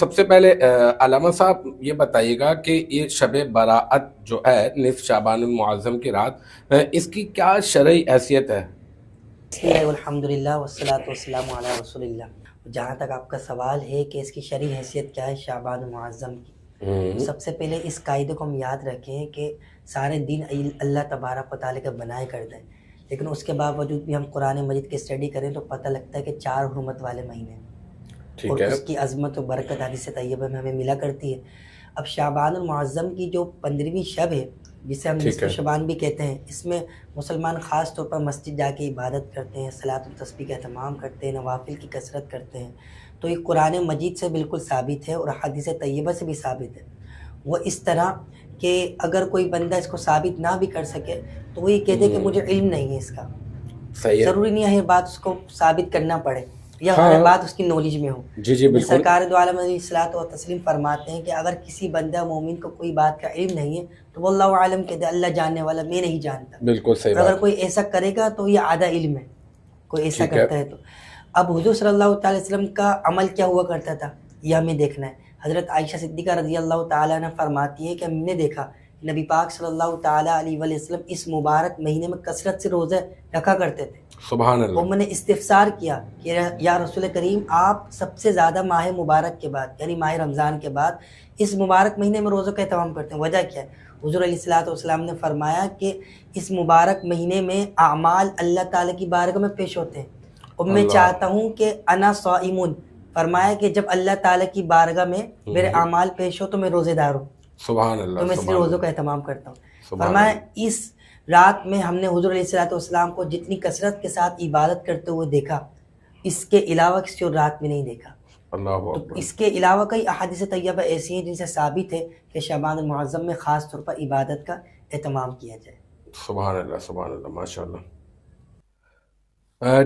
سب سے پہلے علامہ صاحب یہ بتائیے گا کہ یہ شب براءت جو ہے نصف شعبان المعظم کی رات، اس کی کیا شرعی حیثیت ہے؟ بسم اللہ والحمد للہ والصلاۃ والسلام علی رسول اللہ۔ جہاں تک آپ کا سوال ہے کہ اس کی شرعی حیثیت کیا ہے شعبان المعظم کی، تو سب سے پہلے اس قاعدے کو ہم یاد رکھیں کہ سارے دن اللہ تبارک و تعالیٰ کا بنائے کرتے ہیں، لیکن اس کے باوجود بھی ہم قرآن مجید کی اسٹڈی کریں تو پتہ لگتا ہے کہ 4 حرمت والے مہینے ہیں اور اس کی عظمت و برکت حدیث طیبہ میں ہمیں ملا کرتی ہے۔ اب شعبان المعظم کی جو 15ویں شب ہے، جسے ہم نصف شعبان بھی کہتے ہیں، اس میں مسلمان خاص طور پر مسجد جا کے عبادت کرتے ہیں، صلاۃ التسبیح کا اہتمام کرتے ہیں، نوافل کی کثرت کرتے ہیں۔ تو یہ قرآن مجید سے بالکل ثابت ہے اور حدیث طیبہ سے بھی ثابت ہے۔ وہ اس طرح کہ اگر کوئی بندہ اس کو ثابت نہ بھی کر سکے تو وہ یہ کہتے کہ مجھے علم نہیں ہے اس کا، ضروری نہیں ہے ہر بات اس کو ثابت کرنا پڑے یا ہر بات اس کی نالج میں ہو۔ جی بالکل۔ سرکار دو عالم علیہ الصلوۃ والتسلیم فرماتے ہیں کہ اگر کسی بندہ مومن کو کوئی بات کا علم نہیں ہے تو وہ اللہ عالم کہتے ہیں، اللہ جاننے والا، میں نہیں جانتا۔ بالکل صحیح۔ اگر کوئی ایسا کرے گا تو یہ آدھا علم ہے، کوئی ایسا کرتا ہے تو۔ اب حضور صلی اللہ تعالی وسلم کا عمل کیا ہوا کرتا تھا یہ ہمیں دیکھنا ہے۔ حضرت عائشہ صدیقہ رضی اللہ تعالیٰ عنہ فرماتی ہے کہ ہم نے دیکھا نبی پاک صلی اللہ تعالیٰ علیہ وسلم اس مبارک مہینے میں کثرت سے روزے رکھا کرتے تھے۔ سبحان اللہ۔ اور میں نے استفسار کیا کہ یا رسول کریم، آپ سب سے زیادہ ماہ مبارک کے بعد یعنی ماہ رمضان کے بعد اس مبارک مہینے میں روزوں کا اہتمام کرتے ہیں، وجہ کیا ہے؟ حضور علیہ الصلوۃ والسلام نے فرمایا کہ اس مبارک مہینے میں اعمال اللہ تعالیٰ کی بارگاہ میں پیش ہوتے ہیں اور میں چاہتا ہوں کہ انا صائمون، فرمایا کہ جب اللہ تعالیٰ کی بارگاہ میں میرے اعمال پیش ہو تو میں روزے دار ہوں، سبحان اللہ، تو میں اس لیے روزوں کا اہتمام کرتا ہوں۔ فرمایا اس رات میں ہم نے حضور علیہ الصلوۃ والسلام کو جتنی کثرت کے ساتھ عبادت کرتے ہوئے دیکھا، اس کے علاوہ کسی اور رات میں نہیں دیکھا۔ اللہ تو اس کے علاوہ کئی احادیث طیبہ ایسی ہیں جن سے ثابت ہے کہ شعبان المعظم میں خاص طور پر عبادت کا اہتمام کیا جائے۔ سبحان اللہ، سبحان اللہ، ماشاء اللہ۔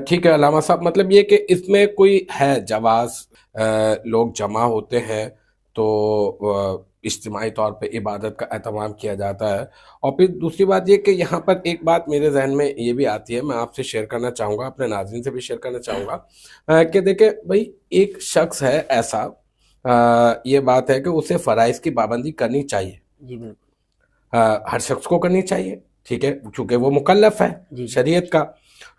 ٹھیک ہے علامہ صاحب، مطلب یہ کہ اس میں کوئی ہے جواز، لوگ جمع ہوتے ہیں تو اجتماعی طور پہ عبادت کا اہتمام کیا جاتا ہے۔ اور پھر دوسری بات یہ کہ یہاں پر ایک بات میرے ذہن میں یہ بھی آتی ہے، میں آپ سے شیئر کرنا چاہوں گا، اپنے ناظرین سے بھی شیئر کرنا چاہوں گا کہ دیکھیں بھائی، ایک شخص ہے ایسا، یہ بات ہے کہ اسے فرائض کی پابندی کرنی چاہیے۔ جی بالکل، ہر شخص کو کرنی چاہیے، ٹھیک ہے، چونکہ وہ مکلف ہے شریعت کا۔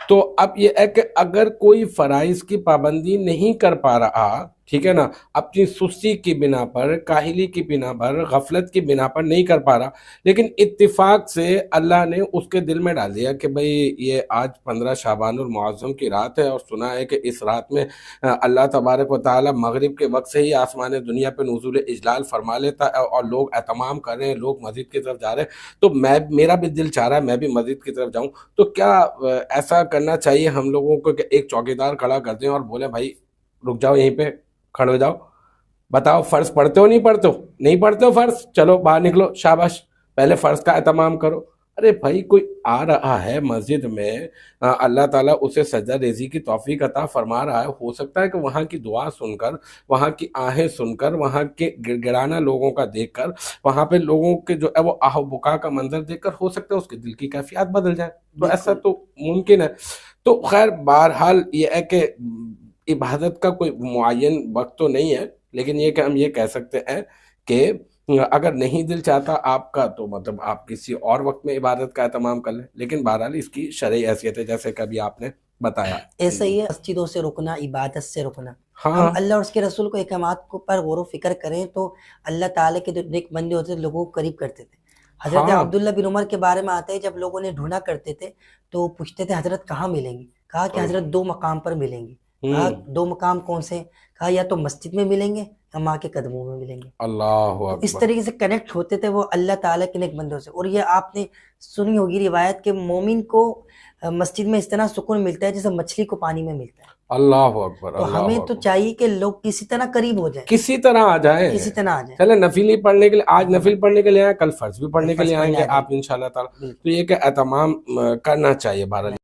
تو اب یہ ہے کہ اگر کوئی فرائض کی پابندی نہیں کر پا رہا، ٹھیک ہے نا، اپنی سستی کی بنا پر، کاہلی کی بنا پر، غفلت کی بنا پر نہیں کر پا رہا، لیکن اتفاق سے اللہ نے اس کے دل میں ڈال دیا کہ بھئی یہ آج 15 شعبان المعظم کی رات ہے، اور سنا ہے کہ اس رات میں اللہ تبارک و تعالی مغرب کے وقت سے ہی آسمان دنیا پہ نزول اجلال فرما لیتا ہے، اور لوگ اہتمام کر رہے ہیں، لوگ مسجد کی طرف جا رہے ہیں، تو میرا بھی دل چاہ رہا ہے میں بھی مسجد کی طرف جاؤں۔ تو کیا ایسا کرنا چاہیے ہم لوگوں کو کہ ایک چوکیدار کھڑا کر دیں اور بولیں بھائی رک جاؤ، یہیں پہ کھڑے ہو جاؤ، بتاؤ فرض پڑھتے ہو نہیں پڑھتے ہو؟ نہیں پڑھتے ہو فرض، چلو باہر نکلو، شاباش، پہلے فرض کا اہتمام کرو۔ ارے بھائی، کوئی آ رہا ہے مسجد میں، اللہ تعالیٰ اسے سجدہ ریزی کی توفیق عطا فرما رہا ہے، ہو سکتا ہے کہ وہاں کی دعا سن کر، وہاں کی آہیں سن کر، وہاں کے گڑ گڑانا لوگوں کا دیکھ کر، وہاں پہ لوگوں کے جو ہے وہ آہ و بکا کا منظر دیکھ کر ہو سکتا ہے اس کے دل کی کیفیت بدل جائے، تو ایسا تو ممکن ہے۔ تو خیر بہرحال یہ ہے کہ عبادت کا کوئی معین وقت تو نہیں ہے، لیکن یہ کہ ہم یہ کہہ سکتے ہیں کہ اگر نہیں دل چاہتا آپ کا تو مطلب آپ کسی اور وقت میں عبادت کا اہتمام کر لیں، لیکن بہرحال اس کی شرعی حیثیت ہے جیسے کہ ابھی آپ نے بتایا۔ ایسا ہی ہے مسجدوں سے رکنا، عبادت سے رکنا۔ ہم اللہ اور اس کے رسول کو احکامات پر غور و فکر کریں تو اللہ تعالیٰ کے جو نیک بندے ہوتے تھے لوگوں کو قریب کرتے تھے۔ حضرت عبداللہ بن عمر کے بارے میں آتا ہے، جب لوگوں نے ڈھونڈا کرتے تھے تو پوچھتے تھے حضرت کہاں ملیں گی؟ کہا کہ حضرت 2 مقام پر ملیں گی۔ کہا 2 مقام کون سے؟ کہا یا تو مسجد میں ملیں گے یا ماں کے قدموں میں ملیں گے۔ اللہ اکبر۔ اس طریقے سے کنیکٹ ہوتے تھے وہ اللہ تعالیٰ کے نیک بندوں سے۔ اور یہ آپ نے سنی ہوگی روایت کہ مومن کو مسجد میں اس طرح سکون ملتا ہے جیسے مچھلی کو پانی میں ملتا ہے۔ اللہ اکبر۔ تو ہمیں تو چاہیے کہ لوگ کسی طرح قریب ہو جائیں، کسی طرح آ جائیں، کسی طرح آ جائیں۔ چلے نفل ہی پڑھنے کے لیے، آج نفل پڑھنے کے لیے آئیں، کل فرض بھی پڑھنے کے لیے آئیں گے آپ انشاءاللہ تعالی۔ تو یہ کہ اہتمام کرنا چاہیے بہرحال۔